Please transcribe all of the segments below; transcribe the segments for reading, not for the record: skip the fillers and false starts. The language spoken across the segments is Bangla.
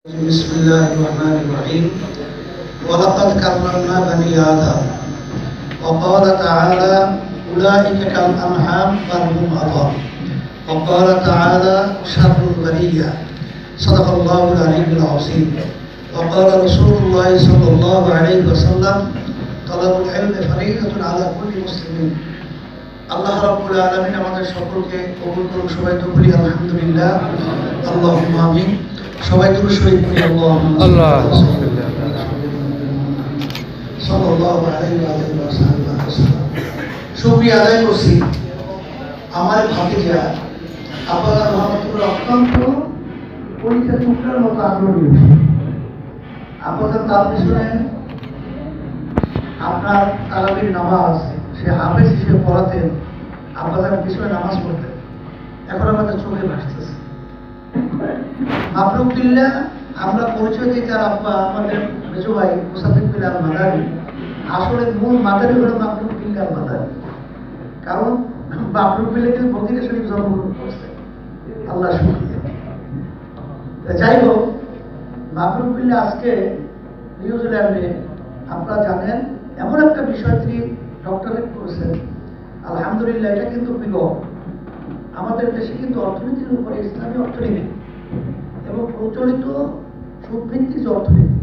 بسم الله الرحمن الرحيم ولقد كرمنا بني آدم وقال تعالى أولئك كالأنعام بل هم أضل وقال تعالى شر البرية صدق الله العلي العظيم وقال رسول الله صلى الله عليه وسلم طلب العلم فريضة على كل مسلم আল্লাহ রাব্বুল আলামিন আমাদের সকলকে কবুল করুন। সবাই তো বলি আলহামদুলিল্লাহ, আল্লাহুম্মা আমিন। সবাই দুরূদ শরীফ পড়ি আল্লাহুম্মা সাল্লাল্লাহু আলাইহি ওয়া সাল্লাম। শুকরিয়া আদায় করছি আমার ভাতিজা আব্বাজান রহমাতুল্লাহ অত্যন্ত পরীক্ষা টুকরার মতো আগ্রহী। আব্বাজান তার পিছনে আপনার তারাবির নামাজ সে হাফেজ হিসেবে পড়াতেন, আব্বাজান পিছনে নামাজ পড়তেন, এখন আমাদের চোখে ভাসতেছে। মাবরুকুল্লাহ আমরা পরিচয় দিই তার আব্বা আমাদের মেজো ভাই মুসাফির বিল্লাহ মাদানী। আসলে মূল মাদানী হলো মাবরুকুল্লাহ মাদানী, কারণ মাবরুকুল্লাহ কিন্তু মদিনা শরীফ জন্মগ্রহণ করছে। আল্লাহ শুকরিয়া। যাই হোক, মাবরুকুল্লাহ আজকে নিউজিল্যান্ডে আপনারা জানেন এমন একটা বিষয় তিনি ডক্টরেট করেছেন। আলহামদুলিল্লাহ, এটা কিন্তু বিগত আমাদের দেশে কিন্তু অর্থনীতির উপরে ইসলামী অর্থনীতি এবং প্রচলিত সুদভিত্তিক যে অর্থনীতি,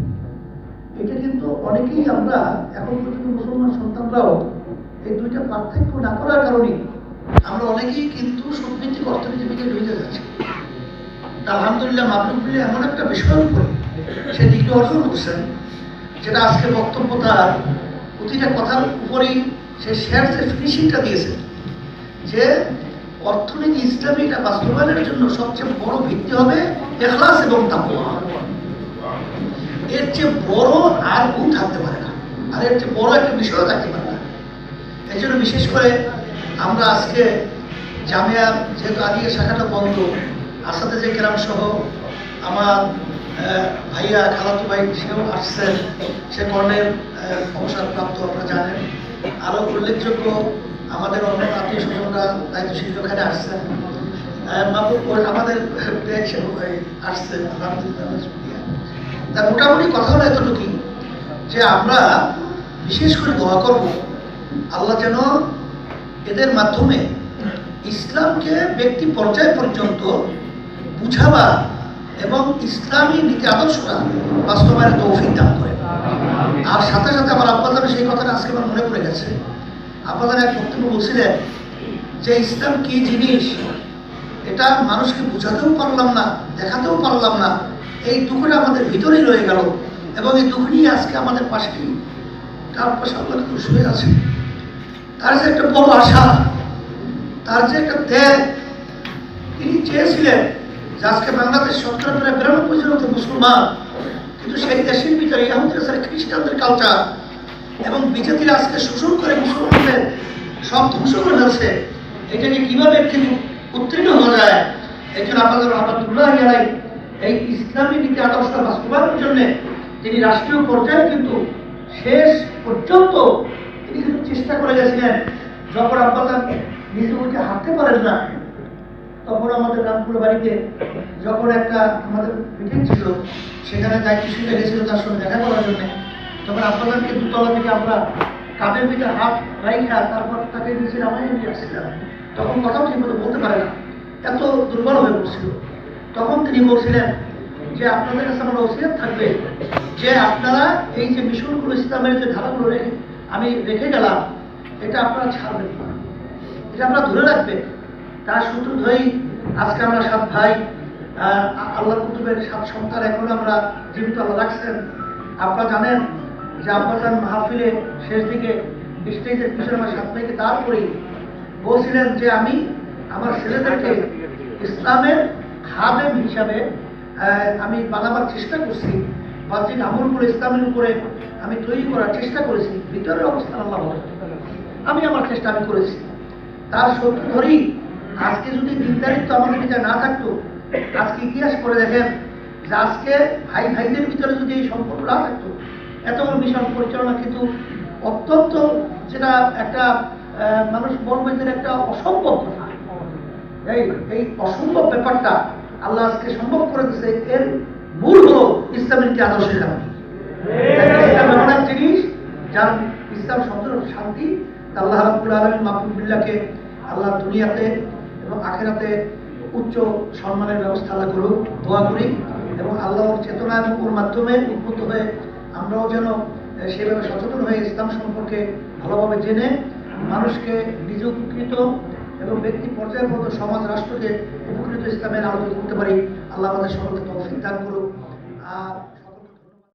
এটা কিন্তু অনেকেই আমরা এখন পর্যন্ত মুসলমান সন্তানরাও এই দুইটা পার্থক্য না করার কারণে আমরা অনেকেই কিন্তু সুদভিত্তিক অর্থনীতির দিকে ঢুকে যাচ্ছি। আলহামদুলিল্লাহ, মাবরুকুল্লাহ এমন একটা বিষয়ের উপরে সে ডিগ্রি অর্জন করছেন, যেটা আজকে বক্তব্য তার প্রতিটা কথার উপরেই সে শেয়ার যে ফিনিশিংটা দিয়েছে যে অর্থনীতি ইসলামী এটা বাস্তবায়নের জন্য সবচেয়ে বড় ভিত্তি হবে ইখলাস এবং তাকওয়া। এর চেয়ে বড় আর গুণ থাকতে পারে না, আর এর চেয়ে বড় একটা বিষয় থাকতে পারে না। এই জন্য বিশেষ করে আমরা আজকে জামিয়ার যেহেতু আজকে শাখাটা বন্ধ, আসাতে যে কেরাম সহ আমার ভাইয়া খালাতু ভাই সেও আসছেন, সে কর্ণের অবসরপ্রাপ্ত আপনারা জানেন। আরও উল্লেখযোগ্য আমাদের অন্য আত্মীয় স্বজনরা দায়িত্বশীল ওখানে আসছেন, আমাদের আসছেন। তার মোটামুটি কথা হলো এতটুকুই যে আমরা বিশেষ করে দোয়া করব আল্লাহ যেন এদের মাধ্যমে ইসলামকে ব্যক্তি পর্যায় পর্যন্ত বুঝাবা এবং ইসলামী নীতি আদর্শটা বাস্তবায়নের তৌফিক দান করে। আর সাথে সাথে আমার আব্বাজানের সেই কথাটা আজকে আমার মনে পড়ে গেছে। আব্বাজান এক বক্তব্য বলছিলেন যে ইসলাম কি জিনিস এটা মানুষকে বোঝাতেও পারলাম না, দেখাতেও পারলাম না। এই দুঃখটা আমাদের ভিতরেই রয়ে গেল এবং এই দুঃখ নিয়ে আজকে আমাদের পাশে তার পাশে আল্লাহ খুশি হয়ে আছে। তার যে একটা বড় আশা, তার যে একটা ত্যাগ, তিনি চেয়েছিলেন যে আজকে বাংলাদেশ সরকার প্রায় 92% মুসলমান, কিন্তু সেই দেশের ভিতরে আমাদের খ্রিস্টানদের কালচার এবং বিজেপিরা আজকে শোষণ করে মুসলমানদের সব ধ্বংস করে যাচ্ছে। এটাকে কিভাবে থেকে উত্তীর্ণ হওয়া যায়, এই জন্য আপনাদের রহমতুল্লাহ আলাই এই ইসলামী নীতি আদর্শটা বাস্তবায়নের জন্য তিনি রাষ্ট্রীয় পর্যায়ে কিন্তু শেষ পর্যন্ত তিনি কিন্তু চেষ্টা করে গেছিলেন। যখন আব্বাজান নিজে উঠে হাঁটতে পারেন না, তখন আমাদের রামপুর বাড়িতে যখন একটা আমাদের মিটিং ছিল, সেখানে দায়িত্বশীল গেছিল তার সঙ্গে দেখা করার জন্য। তখন আব্বাজানকে দুতলা থেকে আমরা কাঁধের ভিতরে হাত রাইখা তারপর তাকে নিচে নামাই নিয়ে আসছিলাম। তখন কথাও ঠিক মতো বলতে পারে না, এত দুর্বল হয়ে পড়ছিল। তখন তিনি বলছিলেন যে আপনাদের কাছে আমার ওসিয়ত থাকবে যে আপনারা এই যে মিশনগুলো ইসলামের যে ধারাগুলো আমি রেখে গেলাম, এটা আপনারা ছাড়বেন না, এটা আপনারা ধরে রাখবেন। তার সূত্র ধরেই আজকে আমরা 7 ভাই, আল্লাহ কুতুবের 7 সন্তান এখন আমরা জীবিত আল্লাহ রাখছেন। আপনারা জানেন যে আব্বাজান মাহফিলে শেষ দিকে স্টেজের পিছনে আমার 7 ভাইকে দাঁড় করেই বলছিলেন যে আমি আমার ছেলেদেরকে ইসলামের খাদেম হিসাবে আমি বানাবার চেষ্টা করছি, বাহ্যিক আমলগুলো ইসলামের উপরে আমি তৈরি করার চেষ্টা করেছি। ভিতরের অবস্থান আল্লাহ বলে আমি আমার চেষ্টা আমি করেছি। তার সূত্র ধরেই আজকে যদি দিনদারিত্ব আমাদের ভিতরে না থাকতো, আজকে ইতিহাস করে দেখেন যে আজকে ভাই ভাইদের ভিতরে যদি এই সম্পর্ক না থাকতো, এত বড় মিশন পরিচালনা কিন্তু অত্যন্ত যেটা একটা মানুষ বলবে যে একটা অসম্ভব কথা। এই অসম্ভব ব্যাপারটা আল্লাহ আজকে সম্ভব করে দিচ্ছে। এর মূল হলো ইসলামের কি আদর্শের কারণে। ইসলাম এমন এক জিনিস যার ইসলাম শব্দ শান্তি। আল্লাহ রাব্বুল আলামিন মাহফুজ বিল্লাহকে আল্লাহ দুনিয়াতে এবং আখেরাতে উচ্চ সম্মানের ব্যবস্থা আল্লাহ করুক, দোয়া করি। এবং আল্লাহর চেতনা এবং ওর মাধ্যমে উদ্বুদ্ধ হয়ে আমরাও যেন সেভাবে সচেতন হয়ে ইসলাম সম্পর্কে ভালোভাবে জেনে মানুষকে নিজে উপকৃত এবং ব্যক্তি পর্যায়ের মতো সমাজ রাষ্ট্রকে উপকৃত ইসলামের আলোকে করতে পারি। আল্লাহ আমাদের সকলকে তৌফিক দান করুক। আর